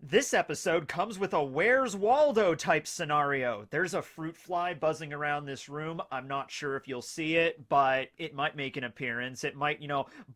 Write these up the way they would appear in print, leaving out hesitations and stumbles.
This episode comes with a Where's Waldo type scenario. There's a fruit fly buzzing around this room. I'm not sure if you'll see it, but it might make an appearance. It might,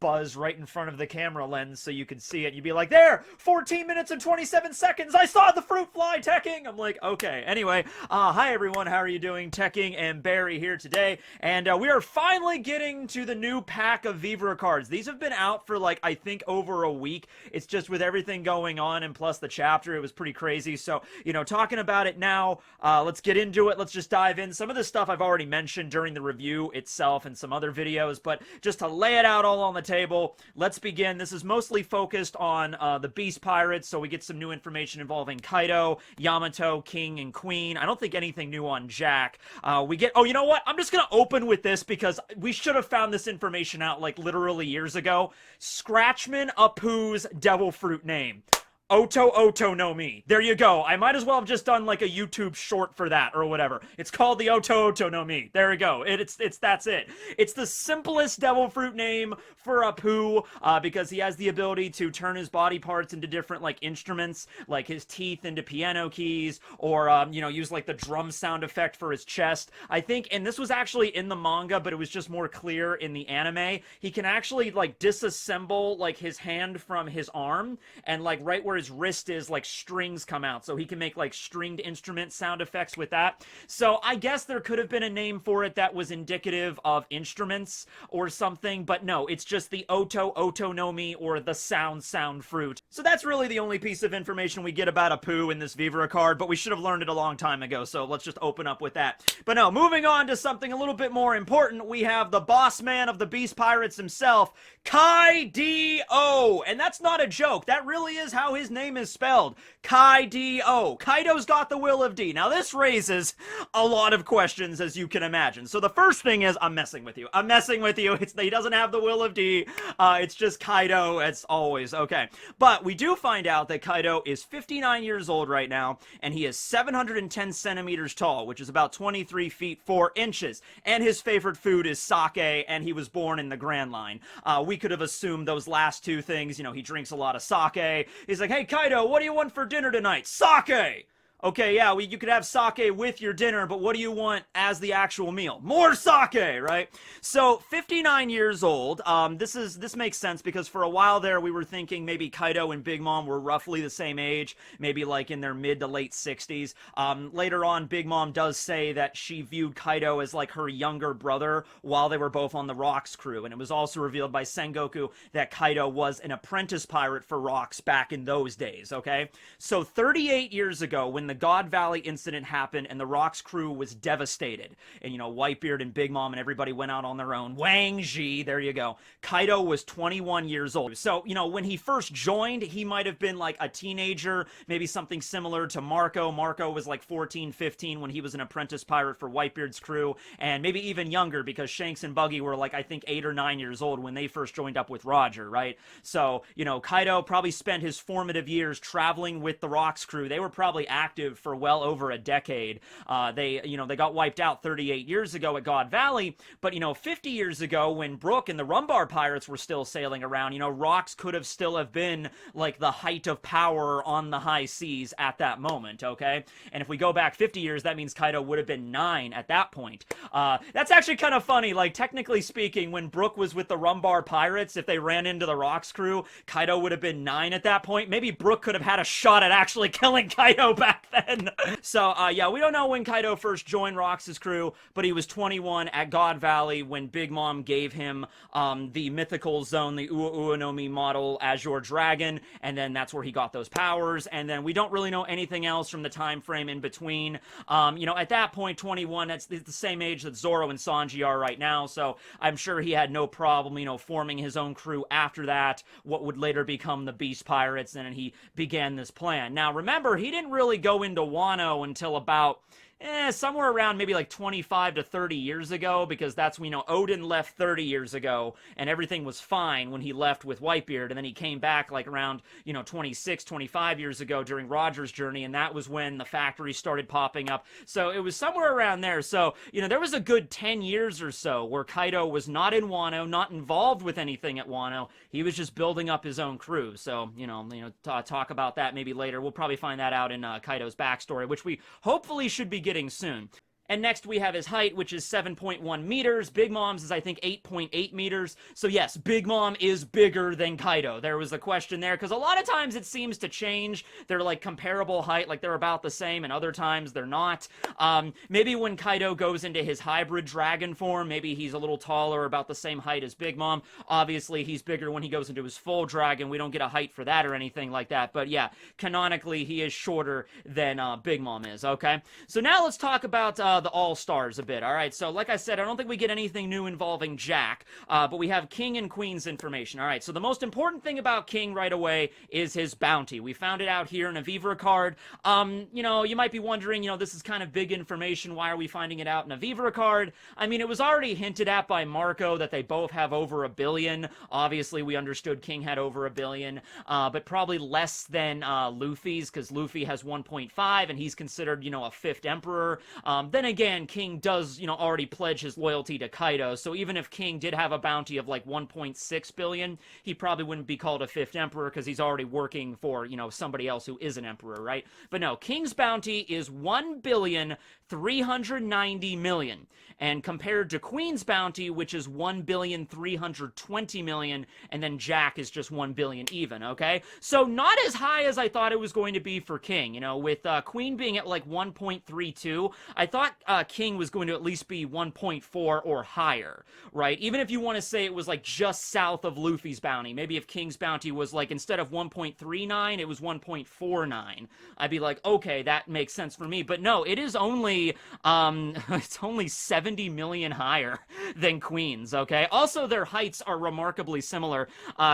buzz right in front of the camera lens so you can see it. And you'd be like, there, 14 minutes and 27 seconds. I saw the fruit fly, Tekking. I'm like, okay. Anyway, hi everyone. How are you doing? Tekking and Barry here today. And we are finally getting to the new pack of Vivre cards. These have been out for I think over a week. It's just with everything going on and plus the chapter, it was pretty crazy. So, talking about it now, let's get into it. Let's just dive in. Some of the stuff I've already mentioned during the review itself and some other videos, but just to lay it out all on the table, let's begin. This is mostly focused on the Beast Pirates, so we get some new information involving Kaido, Yamato, King, and Queen. I don't think anything new on Jack. We get, oh, you know what? I'm just gonna open with this because we should have found this information out literally years ago. Scratchman Apoo's devil fruit name. Oto no Mi. There you go. I might as well have just done a YouTube short for that or whatever. It's called the Oto no Mi. There we go. It's that's it. It's the simplest devil fruit name for Apoo because he has the ability to turn his body parts into different instruments, like his teeth into piano keys, or use the drum sound effect for his chest. I think, and this was actually in the manga, but it was just more clear in the anime. He can actually disassemble his hand from his arm, and right where his wrist is, strings come out, so he can make stringed instrument sound effects with that. So I guess there could have been a name for it that was indicative of instruments or something, but no, it's just the Oto no Mi, or the sound fruit. So that's really the only piece of information we get about Apoo in this Vivre card, but we should have learned it a long time ago, so let's just open up with that. But no, moving on to something a little bit more important, we have the boss man of the Beast Pirates himself, Kaido, and that's not a joke. That really is how his name is spelled. Kaido. Kaido's got the will of D. Now this raises a lot of questions, as you can imagine. So the first thing is, I'm messing with you. I'm messing with you. He doesn't have the will of D. It's just Kaido, as always. Okay. But we do find out that Kaido is 59 years old right now, and he is 710 centimeters tall, which is about 23 feet 4 inches. And his favorite food is sake, and he was born in the Grand Line. We could have assumed those last two things. He drinks a lot of sake. He's like, hey, Kaido, what do you want for dinner tonight? Sake! Okay, yeah, you could have sake with your dinner, but what do you want as the actual meal? More sake, right? So, 59 years old. This makes sense because for a while there, we were thinking maybe Kaido and Big Mom were roughly the same age, maybe in their mid to late 60s. Later on, Big Mom does say that she viewed Kaido as her younger brother while they were both on the Rocks crew, and it was also revealed by Sengoku that Kaido was an apprentice pirate for Rocks back in those days, okay? So, 38 years ago, when the God Valley incident happened and the Rocks crew was devastated, and Whitebeard and Big Mom and everybody went out on their own, Wang Ji, there you go, Kaido was 21 years old. So when he first joined, he might have been a teenager, maybe something similar to Marco. Marco was 14, 15 when he was an apprentice pirate for Whitebeard's crew, and maybe even younger because Shanks and Buggy were I think 8 or 9 years old when they first joined up with Roger, right? So Kaido probably spent his formative years traveling with the Rocks crew. They were probably active for well over a decade. They got wiped out 38 years ago at God Valley, but 50 years ago when Brook and the Rumbar Pirates were still sailing around, Rocks could have still have been the height of power on the high seas at that moment, okay? And if we go back 50 years, that means Kaido would have been 9 at that point. That's actually kind of funny. Technically speaking, when Brook was with the Rumbar Pirates, if they ran into the Rocks crew, Kaido would have been 9 at that point. Maybe Brook could have had a shot at actually killing Kaido back then. So, yeah, we don't know when Kaido first joined Rocks' crew, but he was 21 at God Valley when Big Mom gave him the mythical zone, the Ua no Mi model Azure Dragon, and then that's where he got those powers, and then we don't really know anything else from the time frame in between. At that point, 21, that's the same age that Zoro and Sanji are right now, so I'm sure he had no problem, forming his own crew after that, what would later become the Beast Pirates, and he began this plan. Now, remember, he didn't really go into Wano until about somewhere around maybe like 25 to 30 years ago, because that's when, Odin left 30 years ago, and everything was fine when he left with Whitebeard, and then he came back like around, 26, 25 years ago during Roger's journey, and that was when the factories started popping up. So it was somewhere around there. So, there was a good 10 years or so where Kaido was not in Wano, not involved with anything at Wano. He was just building up his own crew. So, talk about that maybe later. We'll probably find that out in Kaido's backstory, which we hopefully should be getting soon. And next we have his height, which is 7.1 meters. Big Mom's is, I think, 8.8 meters. So yes, Big Mom is bigger than Kaido. There was a question there, because a lot of times it seems to change. They're like comparable height, like they're about the same, and other times they're not. Maybe when Kaido goes into his hybrid dragon form, maybe he's a little taller, about the same height as Big Mom. Obviously, he's bigger when he goes into his full dragon. We don't get a height for that or anything like that. But yeah, canonically, he is shorter than Big Mom is, okay? So now let's talk about the All-Stars a bit, alright? So, like I said, I don't think we get anything new involving Jack, but we have King and Queen's information. Alright, so the most important thing about King right away is his bounty. We found it out here in a Vivre card. You might be wondering, this is kind of big information. Why are we finding it out in a Vivre card? I mean, it was already hinted at by Marco that they both have over 1 billion. Obviously, we understood King had over 1 billion, but probably less than Luffy's, because Luffy has 1.5, and he's considered, a fifth emperor. Then again, King does, already pledge his loyalty to Kaido, so even if King did have a bounty of like 1.6 billion, he probably wouldn't be called a fifth emperor, because he's already working for, somebody else who is an emperor, right? But no, King's bounty is 1,390,000,000, and compared to Queen's bounty, which is 1,320,000,000, and then Jack is just 1 billion even, okay? So not as high as I thought it was going to be for King, with Queen being at like 1.32, I thought King was going to at least be 1.4 or higher, right? Even if you want to say it was like just south of Luffy's bounty, maybe if King's bounty was like, instead of 1.39, it was 1.49, I'd be like, okay, that makes sense for me. But no, it is only, it's only 70 million higher than Queen's, okay? Also, their heights are remarkably similar.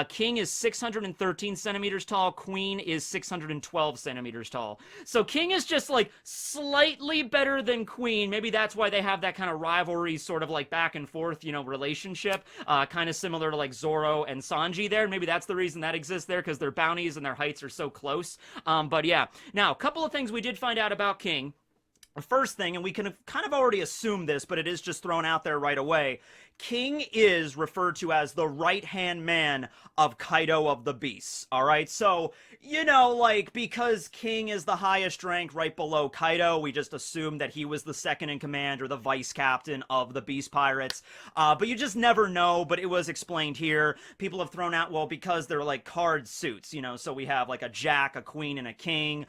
King is 613 centimeters tall, Queen is 612 centimeters tall. So King is just like slightly better than Queen. Maybe that's why they have that kind of rivalry, sort of like back and forth, relationship. Kind of similar to like Zoro and Sanji there. Maybe that's the reason that exists there, because their bounties and their heights are so close. But yeah. Now, a couple of things we did find out about King. The first thing, and we can kind of already assume this, but it is just thrown out there right away, King is referred to as the right-hand man of Kaido of the Beasts, alright? So, because King is the highest rank right below Kaido, we just assume that he was the second in command or the vice captain of the Beast Pirates. But you just never know, but it was explained here. People have thrown out, well, because they're like card suits, so we have like a Jack, a Queen, and a King.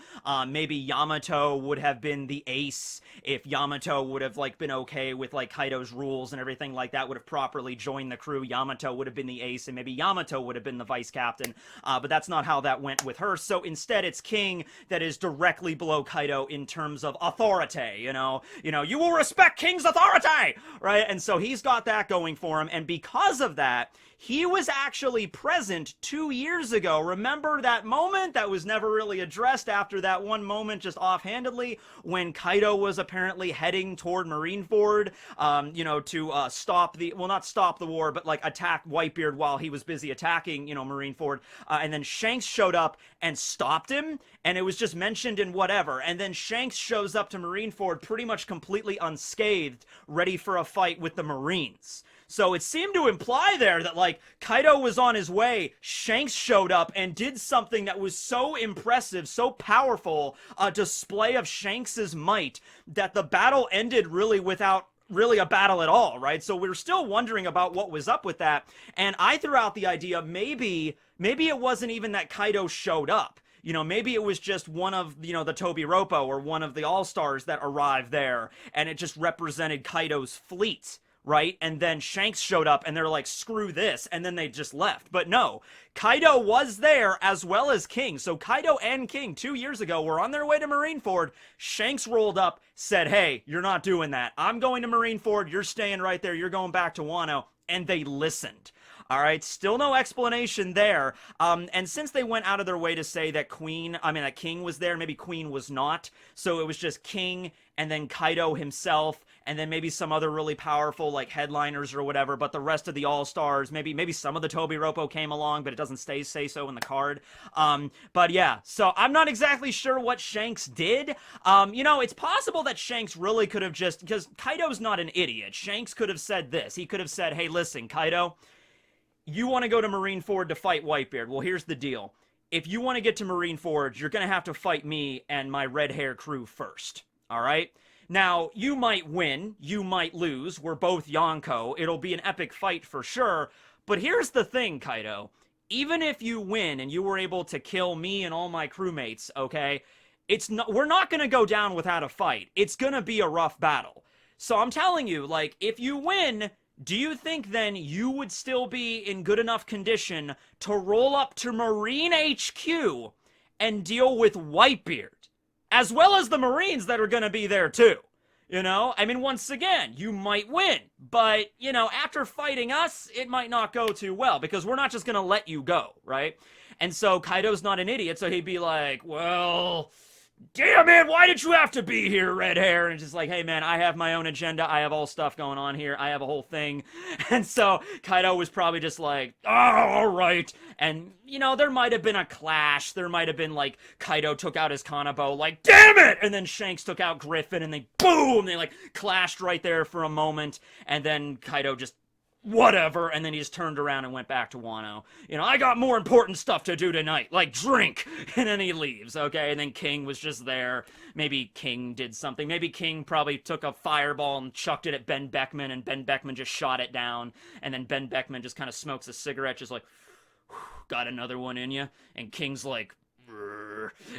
Maybe Yamato would have been the ace if Yamato would have like been okay with like Kaido's rules and everything like that, would have properly joined the crew. Yamato would have been the ace, and maybe Yamato would have been the vice captain, but that's not how that went with her. So instead, it's King that is directly below Kaido in terms of authority, you will respect King's authority, right? And so he's got that going for him, and because of that, he was actually present 2 years ago. Remember that moment that was never really addressed after that one moment just offhandedly when Kaido was apparently heading toward Marineford, to stop the, well, not stop the war, but like attack Whitebeard while he was busy attacking, Marineford. And then Shanks showed up and stopped him, and it was just mentioned in whatever. And then Shanks shows up to Marineford pretty much completely unscathed, ready for a fight with the Marines. So it seemed to imply there that, like, Kaido was on his way, Shanks showed up and did something that was so impressive, so powerful, a display of Shanks's might, that the battle ended really without really a battle at all, right? So we're still wondering about what was up with that, and I threw out the idea, maybe it wasn't even that Kaido showed up. Maybe it was just one of, the Tobi Roppo or one of the All-Stars that arrived there, and it just represented Kaido's fleet, right? And then Shanks showed up and they're like, screw this, and then they just left. But no, Kaido was there as well as King. So Kaido and King 2 years ago were on their way to Marineford. Shanks rolled up, said, hey, you're not doing that. I'm going to Marineford. You're staying right there. You're going back to Wano. And they listened. All right, still no explanation there. And since they went out of their way to say that that King was there, maybe Queen was not. So it was just King and then Kaido himself, and then maybe some other really powerful like headliners or whatever. But the rest of the All Stars, maybe some of the Tobi Roppo came along, but it doesn't say so in the card. But yeah, so I'm not exactly sure what Shanks did. It's possible that Shanks really could have because Kaido's not an idiot. Shanks could have said this. He could have said, "Hey, listen, Kaido. You want to go to Marineford to fight Whitebeard. Well, here's the deal. If you want to get to Marineford, you're going to have to fight me and my red hair crew first. All right? Now, you might win. You might lose. We're both Yonko. It'll be an epic fight for sure. But here's the thing, Kaido. Even if you win and you were able to kill me and all my crewmates, okay, we're not going to go down without a fight. It's going to be a rough battle. So I'm telling you, like, if you win, do you think then you would still be in good enough condition to roll up to Marine HQ and deal with Whitebeard? As well as the Marines that are going to be there too. I mean, once again, you might win. But, after fighting us, it might not go too well. Because we're not just going to let you go, right? And so Kaido's not an idiot, so he'd be like, well, damn it, why did you have to be here, red hair? And just like, hey man, I have my own agenda, I have all stuff going on here, I have a whole thing. And so Kaido was probably just like, oh, alright. And, there might have been a clash, there might have been like, Kaido took out his Kanabo, like, damn it! And then Shanks took out Griffin, and they, boom! They like, clashed right there for a moment, and then Kaido just, whatever, and then he just turned around and went back to Wano. I got more important stuff to do tonight, like drink, and then he leaves, okay? And then King was just there. Maybe King did something. Maybe King probably took a fireball and chucked it at Ben Beckman, and Ben Beckman just shot it down, and then Ben Beckman just kind of smokes a cigarette, just like, got another one in you, and King's like,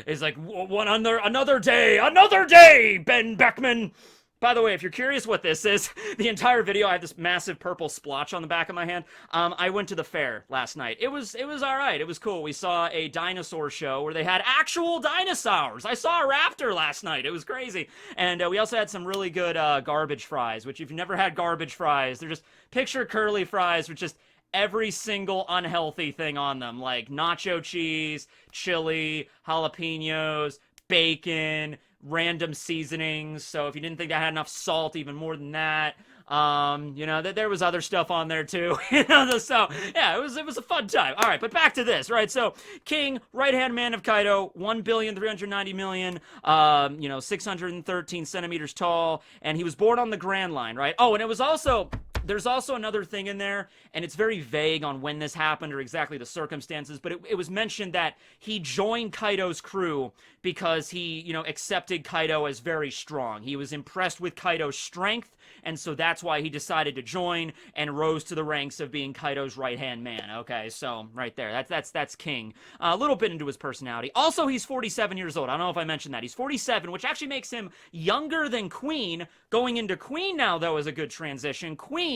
he's like, another day, Ben Beckman! By the way, if you're curious what this is, the entire video, I have this massive purple splotch on the back of my hand. I went to the fair last night. It was all right. It was cool. We saw a dinosaur show where they had actual dinosaurs. I saw a raptor last night. It was crazy. And we also had some really good garbage fries, which if you've never had garbage fries, they're just picture curly fries with just every single unhealthy thing on them, like nacho cheese, chili, jalapenos, bacon, random seasonings. So if you didn't think I had enough salt, even more than that. There was other stuff on there too. So yeah, it was a fun time. All right, but back to this, right? So King, right-hand man of Kaido, 1,390,000,000, 613 centimeters tall, and he was born on the Grand Line, right? Oh, and it was also. There's also another thing in there, and it's very vague on when this happened or exactly the circumstances, but it was mentioned that he joined Kaido's crew because he, accepted Kaido as very strong. He was impressed with Kaido's strength, and so that's why he decided to join and rose to the ranks of being Kaido's right-hand man. Okay, so right there, that's King. A little bit into his personality. Also, he's 47 years old. I don't know if I mentioned that. He's 47, which actually makes him younger than Queen. Going into Queen now, though, is a good transition. Queen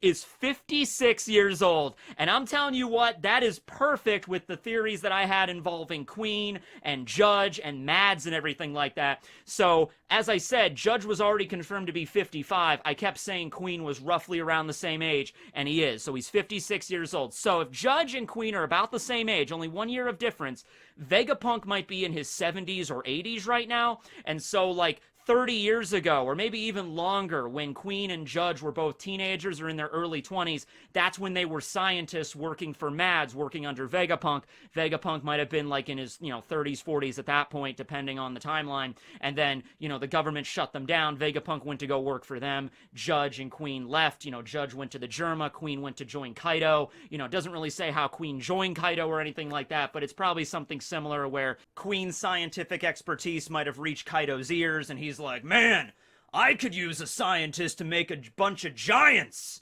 is 56 years old, and I'm telling you what, that is perfect with the theories that I had involving Queen and Judge and Mads and everything like that. So, as I said, Judge was already confirmed to be 55. I kept saying Queen was roughly around the same age, and he is. So he's 56 years old. So if Judge and Queen are about the same age, only 1 year of difference, Vegapunk might be in his 70s or 80s right now, and so, like, 30 years ago, or maybe even longer, when Queen and Judge were both teenagers or in their early 20s, that's when they were scientists working for Mads, working under Vegapunk. Vegapunk might have been like in his, 30s, 40s at that point, depending on the timeline. And then, the government shut them down. Vegapunk went to go work for them. Judge and Queen left. Judge went to the Germa. Queen went to join Kaido. It doesn't really say how Queen joined Kaido or anything like that, but it's probably something similar where Queen's scientific expertise might have reached Kaido's ears, and he's like, man, I could use a scientist to make a bunch of giants.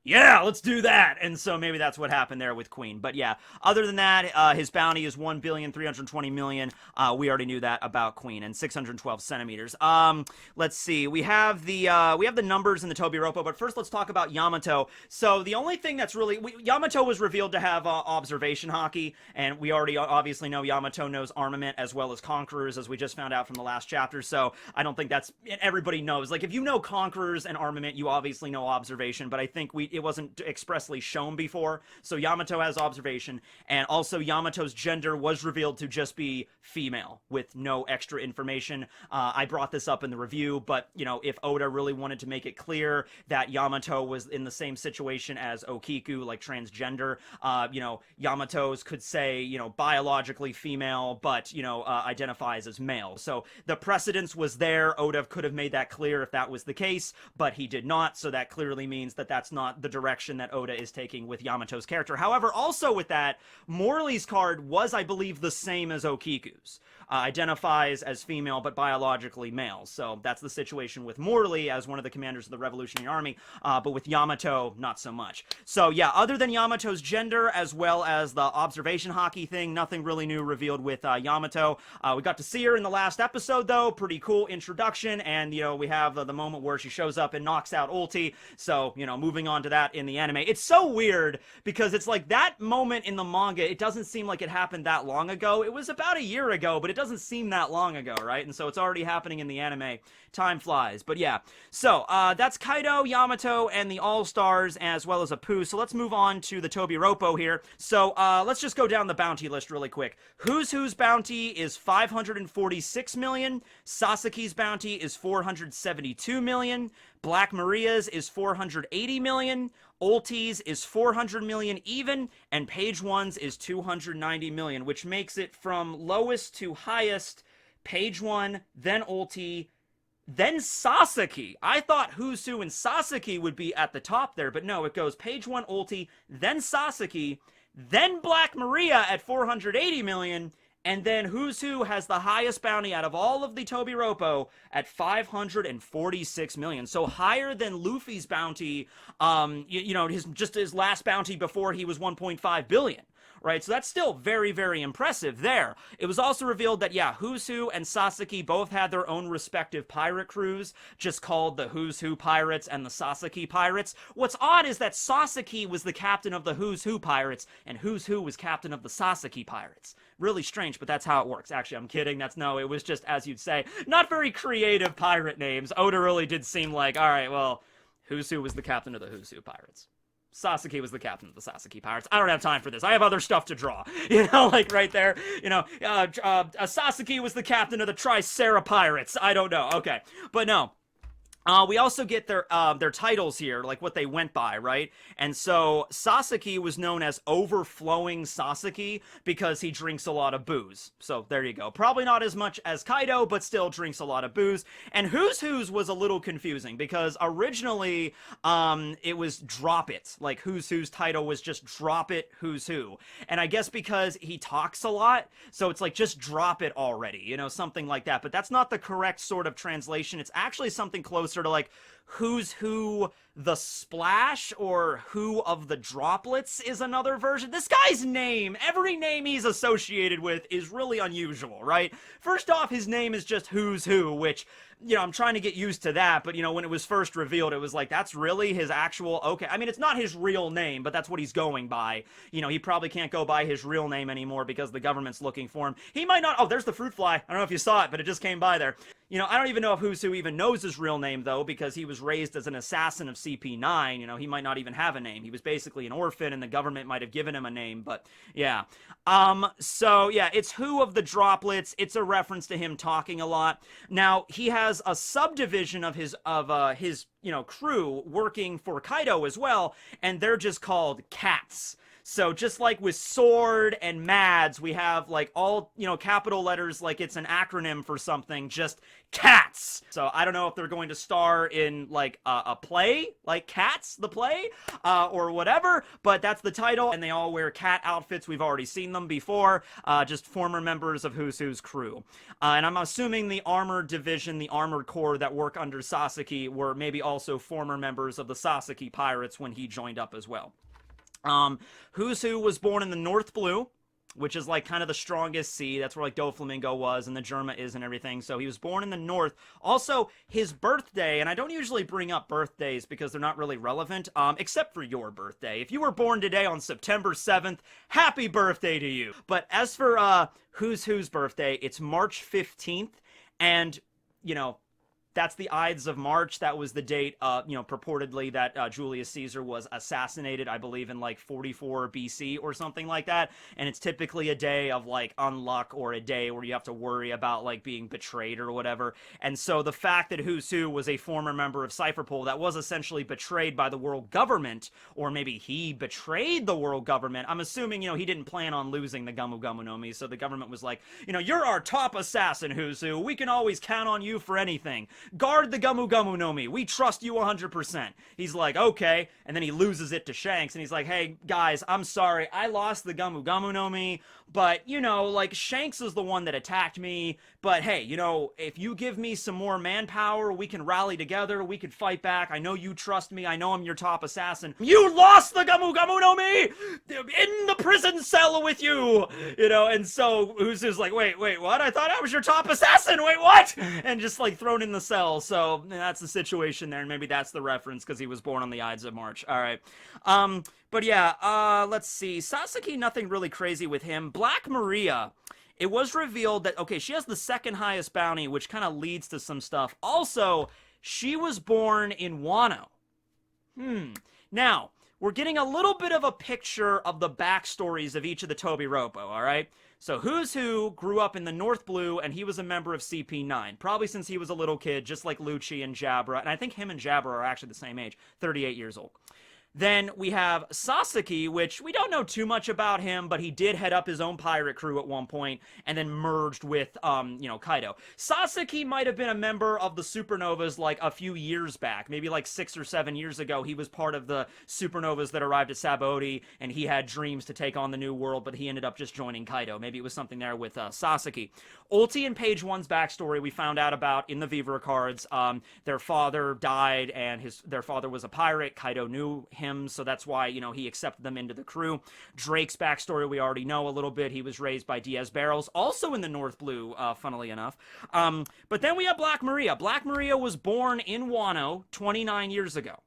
Yeah, let's do that. And so maybe that's what happened there with Queen. But yeah, other than that, his bounty is 1,320,000,000. We already knew that about Queen, and 612 centimeters. Let's see. We have the numbers in the Tobi Roppo, but first let's talk about Yamato. So the only thing that's really Yamato was revealed to have observation hockey, and we already obviously know Yamato knows armament as well as conquerors, as we just found out from the last chapter. So I don't think everybody knows. Like, if you know conquerors and armament, you obviously know observation. But I think it wasn't expressly shown before. So Yamato has observation, and also Yamato's gender was revealed to just be female with no extra information. I brought this up in the review, but you know, if Oda really wanted to make it clear that Yamato was in the same situation as Okiku, like transgender, you know, Yamato's could say, you know, biologically female, but you know, identifies as male. So the precedence was there. Oda could have made that clear if that was the case, but he did not. So that clearly means that that's not the direction that Oda is taking with Yamato's character. However, also with that, Morley's card was, I believe, the same as Okiku's. Identifies as female, but biologically male. So that's the situation with Morley as one of the commanders of the Revolutionary Army, but with Yamato, not so much. So yeah, other than Yamato's gender, as well as the observation hockey thing, nothing really new revealed with Yamato. We got to see her in the last episode, though. Pretty cool introduction, and, you know, we have the moment where she shows up and knocks out Ulti. So, you know, moving on to that in the anime. It's so weird, because it's like that moment in the manga, it doesn't seem like it happened that long ago. It was about a year ago, but it doesn't seem that long ago, right? And so it's already happening in the anime. Time flies. But yeah, so that's Kaido, Yamato, and the All-Stars, as well as Apoo. So let's move on to the Tobi Roppo here. So let's just go down the bounty list really quick. Who's bounty is 546 million. Sasuke's bounty is 472 million. Black Maria's is 480 million. Ulti's is 400 million even, and Page One's is 290 million, which makes it from lowest to highest, Page One, then Ulti, then Sasaki. I thought Who's Who and Sasaki would be at the top there, but no, it goes Page One, Ulti, then Sasaki, then Black Maria at 480 million, and then Who's Who has the highest bounty out of all of the Tobi Roppo at 546 million. So higher than Luffy's bounty, you know, his last bounty before he was 1.5 billion. Right, so that's still very, very impressive there. It was also revealed that, yeah, Who's Who and Sasaki both had their own respective pirate crews, just called the Who's Who Pirates and the Sasaki Pirates. What's odd is that Sasaki was the captain of the Who's Who Pirates, and Who's Who was captain of the Sasaki Pirates. Really strange, but that's how it works. Actually, I'm kidding. It was just, as you'd say, not very creative pirate names. Oda really did seem like, all right, well, Who's Who was the captain of the Who's Who Pirates. Sasuke was the captain of the Sasaki Pirates. I don't have time for this. I have other stuff to draw. You know, like right there. You know, Sasuke was the captain of the Tricera Pirates. I don't know. Okay. But no. We also get their titles here, like what they went by, right? And so Sasaki was known as Overflowing Sasaki because he drinks a lot of booze. So there you go. Probably not as much as Kaido, but still drinks a lot of booze. And Who's Who's was a little confusing because originally it was Drop It. Like Who's Who's title was just Drop It Who's Who. And I guess because he talks a lot, so it's like just drop it already, you know, something like that. But that's not the correct sort of translation. It's actually something closer to like Who's Who the Splash or Who of the Droplets is another version. This guy's name, every name he's associated with is really unusual, right? First off, his name is just Who's Who, which, you know, I'm trying to get used to that, but, you know, when it was first revealed, it was like, that's really his actual, okay, I mean, it's not his real name, but that's what he's going by. You know, he probably can't go by his real name anymore because the government's looking for him. He might not, oh, there's the fruit fly. I don't know if you saw it, but it just came by there. You know, I don't even know if Who's Who even knows his real name, though, because he was raised as an assassin of CP9. You know, he might not even have a name. He was basically an orphan, and the government might have given him a name, but yeah. So, yeah, it's Who of the Droplets. It's a reference to him talking a lot. Now, he has a subdivision of his you know, crew working for Kaido as well, and they're just called Cats. So just like with Sword and Mads, we have like all, you know, capital letters like it's an acronym for something, just Cats. So I don't know if they're going to star in like a play, like Cats, the play, or whatever, but that's the title, and they all wear cat outfits. We've already seen them before, just former members of Who's Who's crew. And I'm assuming the Armored Division, the Armored Corps that work under Sasaki were maybe also former members of the Sasaki Pirates when he joined up as well. Who's Who was born in the North Blue, which is like kind of the strongest sea. That's where like Doflamingo was and the Germa is and everything. So he was born in the North. Also, his birthday, and I don't usually bring up birthdays because they're not really relevant, except for your birthday. If you were born today on September 7th, happy birthday to you. But as for Who's Who's birthday, it's March 15th, and, you know, That's the Ides of March. That was the date, purportedly that Julius Caesar was assassinated, I believe, in like 44 BC or something like that. And it's typically a day of like unluck, or a day where you have to worry about like being betrayed or whatever. And so the fact that Who's Who was a former member of Cypherpole that was essentially betrayed by the world government, or maybe he betrayed the world government. I'm assuming, he didn't plan on losing the Gomu Gomu no Mi, so the government was like, you're our top assassin, Who's Who. We can always count on you for anything. Guard the Gomu Gomu no Mi. We trust you 100%. He's like, okay. And then he loses it to Shanks, and he's like, hey, guys, I'm sorry. I lost the Gomu Gomu no Mi, but, like, Shanks is the one that attacked me. But, hey, if you give me some more manpower, we can rally together. We can fight back. I know you trust me. I know I'm your top assassin. You lost the Gomu Gomu no Mi in the prison cell with you. And so Who's like, wait, what? I thought I was your top assassin. Wait, what? And just, like, thrown in the cell. So that's the situation there, and maybe that's the reference because he was born on the Ides of March. All right. But yeah, let's see. Sasaki, nothing really crazy with him. Black Maria, it was revealed that, okay, she has the second highest bounty, which kind of leads to some stuff. Also, she was born in Wano. Now, we're getting a little bit of a picture of the backstories of each of the Tobi Roppo, all right? So Who's Who grew up in the North Blue, and he was a member of CP9, probably since he was a little kid, just like Lucci and Jabra, and I think him and Jabra are actually the same age, 38 years old. Then we have Sasaki, which we don't know too much about him, but he did head up his own pirate crew at one point and then merged with, Kaido. Sasaki might have been a member of the Supernovas like a few years back, maybe like 6 or 7 years ago. He was part of the Supernovas that arrived at Sabaody, and he had dreams to take on the New World, but he ended up just joining Kaido. Maybe it was something there with Sasaki. Ulti and Page 1's backstory we found out about in the Vivre cards. Their father died, and their father was a pirate. Kaido knew him, so that's why, he accepted them into the crew. Drake's backstory we already know a little bit. He was raised by Diaz Barrels, also in the North Blue, funnily enough. But then we have Black Maria. Black Maria was born in Wano 29 years ago,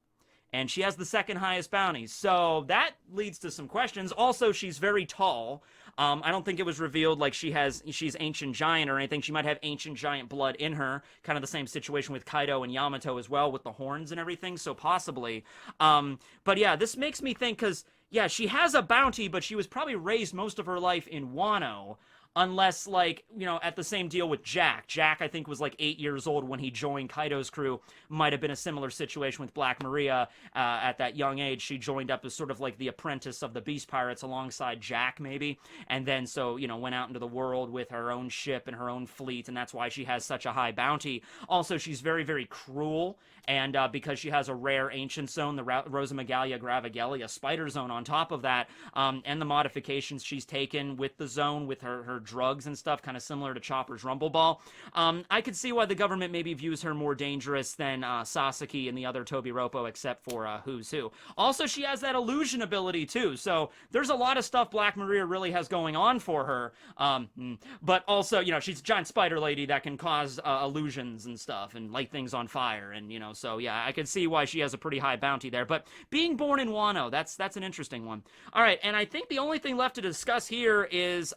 and she has the second highest bounty, so that leads to some questions. Also, she's very tall. I don't think it was revealed like she's ancient giant or anything. She might have ancient giant blood in her. Kind of the same situation with Kaido and Yamato as well, with the horns and everything, so possibly. But yeah, this makes me think, because, yeah, she has a bounty, but she was probably raised most of her life in Wano. Unless, like, at the same deal with Jack. Jack, I think, was like 8 years old when he joined Kaido's crew. Might have been a similar situation with Black Maria. At that young age, she joined up as sort of like the apprentice of the Beast Pirates alongside Jack, maybe. And then, so, went out into the world with her own ship and her own fleet, and that's why she has such a high bounty. Also, she's very, very cruel, and because she has a rare ancient zone, the Rosamagalia Gravagelia spider zone on top of that, and the modifications she's taken with the zone, with her drugs and stuff, kind of similar to Chopper's Rumble Ball. I could see why the government maybe views her more dangerous than Sasaki and the other Tobi Roppo, except for Who's Who. Also, she has that illusion ability too, so there's a lot of stuff Black Maria really has going on for her. But also, she's a giant spider lady that can cause illusions and stuff and light things on fire, and so yeah, I could see why she has a pretty high bounty there. But being born in Wano, that's an interesting one. All right, and I think the only thing left to discuss here is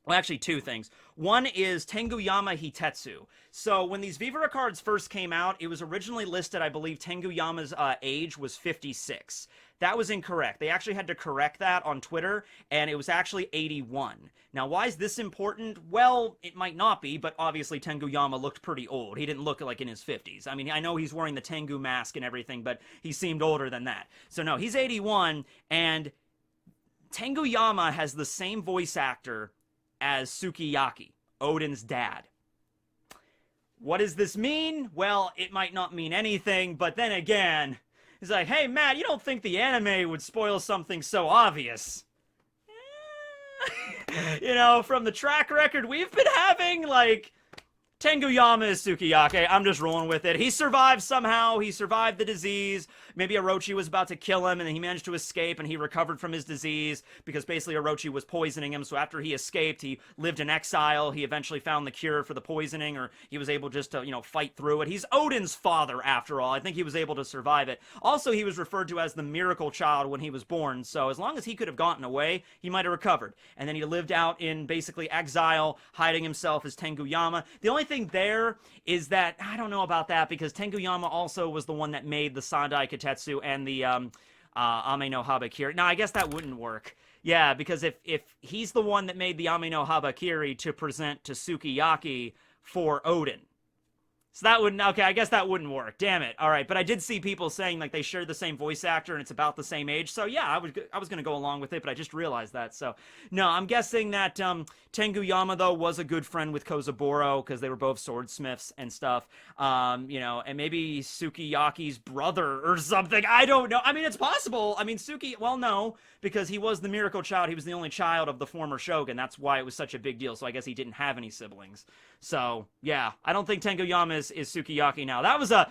well, actually, two things. One is Tenguyama Hitetsu. So when these Vivre cards first came out, it was originally listed, I believe, Tenguyama's age was 56. That was incorrect. They actually had to correct that on Twitter, and it was actually 81. Now, why is this important? Well, it might not be, but obviously Tenguyama looked pretty old. He didn't look like in his 50s. I mean, I know he's wearing the Tengu mask and everything, but he seemed older than that. So no, he's 81, and Tenguyama has the same voice actor as Sukiyaki, Odin's dad. What does this mean? Well, it might not mean anything, but then again, it's like, hey, Matt, you don't think the anime would spoil something so obvious? From the track record we've been having, like, Tenguyama is Sukiyaki. I'm just rolling with it. He survived somehow. He survived the disease. Maybe Orochi was about to kill him, and then he managed to escape, and he recovered from his disease because basically Orochi was poisoning him. So after he escaped, he lived in exile. He eventually found the cure for the poisoning, or he was able just to, fight through it. He's Odin's father, after all. I think he was able to survive it. Also, he was referred to as the miracle child when he was born. So as long as he could have gotten away, he might have recovered. And then he lived out in basically exile, hiding himself as Tenguyama. The only thing thing there is that, I don't know about that, because Tenguyama also was the one that made the Sandai Katetsu and the Ame no Habakiri. Now, I guess that wouldn't work. Yeah, because if he's the one that made the Ame no Habakiri to present to Sukiyaki for Odin. So that wouldn't, okay, I guess that wouldn't work. Damn it. All right, but I did see people saying, like, they share the same voice actor and it's about the same age. So, yeah, I was going to go along with it, but I just realized that. So, no, I'm guessing that Tenguyama, though, was a good friend with Kozaburo because they were both swordsmiths and stuff. You know, and maybe Sukiyaki's brother or something. I don't know. I mean, it's possible. I mean, well, no, because he was the miracle child. He was the only child of the former shogun. That's why it was such a big deal. So I guess he didn't have any siblings. So, yeah, I don't think Tenguyama is Sukiyaki now. That was a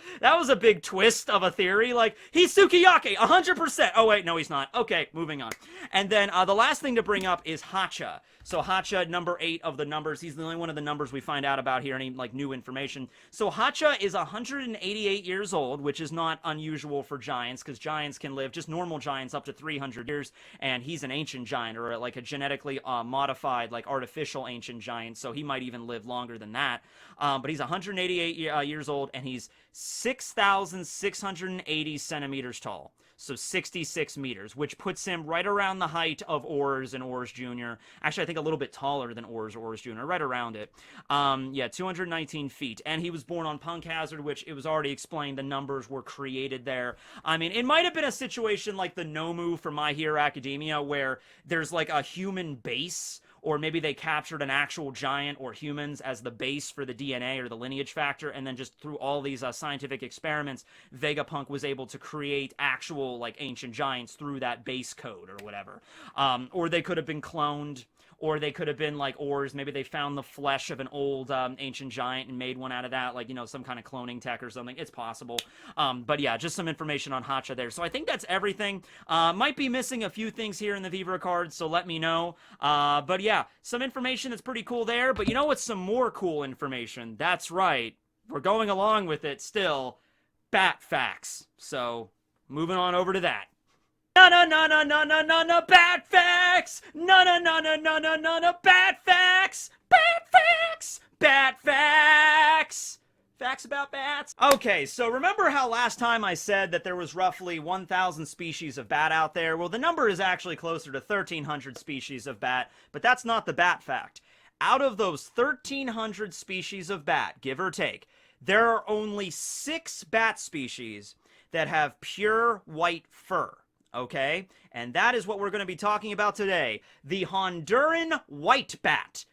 big twist of a theory. Like, he's Sukiyaki, 100%. Oh, wait, no, he's not. Okay, moving on. And then the last thing to bring up is Hacha. So Hacha, number 8 of the numbers. He's the only one of the numbers we find out about here, any, like, new information. So Hacha is 188 years old, which is not unusual for giants, because giants can live, just normal giants, up to 300 years, and he's an ancient giant, or like a genetically modified, like, artificial ancient giant, so he might even live longer than that. But he's 188 years old, and he's 6,680 centimeters tall. So 66 meters, which puts him right around the height of Ors and Ors Jr. Actually, I think a little bit taller than Ors or Ors Jr., right around it. Yeah, 219 feet. And he was born on Punk Hazard, which it was already explained, the numbers were created there. I mean, it might have been a situation like the Nomu from My Hero Academia, where there's like a human base, or maybe they captured an actual giant or humans as the base for the DNA or the lineage factor, and then just through all these scientific experiments, Vegapunk was able to create actual, like, ancient giants through that base code or whatever. Or they could have been cloned, or they could have been like Ors. Maybe they found the flesh of an old ancient giant and made one out of that, like, you know, some kind of cloning tech or something. It's possible. But yeah, just some information on Hacha there. So I think that's everything. Might be missing a few things here in the Vivre cards, so let me know. But yeah, some information that's pretty cool there. But you know what's some more cool information? That's right. We're going along with it still. Bat facts. So moving on over to that. No, bat facts! No, bat facts! Bat facts! Bat facts! Facts about bats? Okay, so remember how last time I said that there was roughly 1,000 species of bat out there? Well, the number is actually closer to 1,300 species of bat, but that's not the bat fact. Out of those 1,300 species of bat, give or take, there are only 6 bat species that have pure white fur. Okay? And that is what we're going to be talking about today. The Honduran white bat.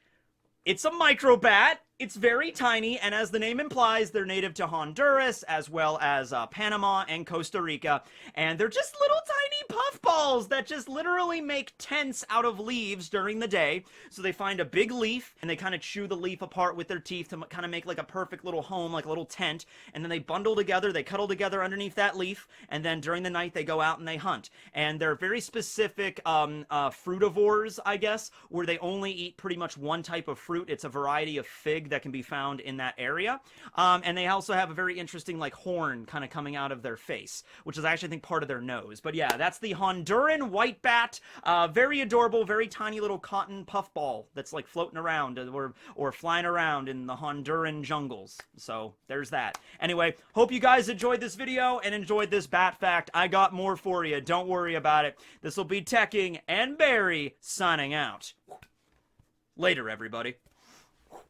It's a microbat. It's very tiny, and as the name implies, they're native to Honduras, as well as Panama and Costa Rica, and they're just little tiny puffballs that just literally make tents out of leaves during the day. So they find a big leaf, and they kind of chew the leaf apart with their teeth to kind of make like a perfect little home, like a little tent, and then they bundle together, they cuddle together underneath that leaf, and then during the night they go out and they hunt. And they're very specific frutivores, I guess, where they only eat pretty much one type of fruit. It's a variety of fig that can be found in that area. And they also have a very interesting, like, horn kind of coming out of their face, which is actually, I think, part of their nose. But yeah, that's the Honduran white bat. Very adorable, very tiny little cotton puffball that's, like, floating around or flying around in the Honduran jungles. So there's that. Anyway, hope you guys enjoyed this video and enjoyed this bat fact. I got more for you. Don't worry about it. This will be Tekking and Barry signing out. Later, everybody.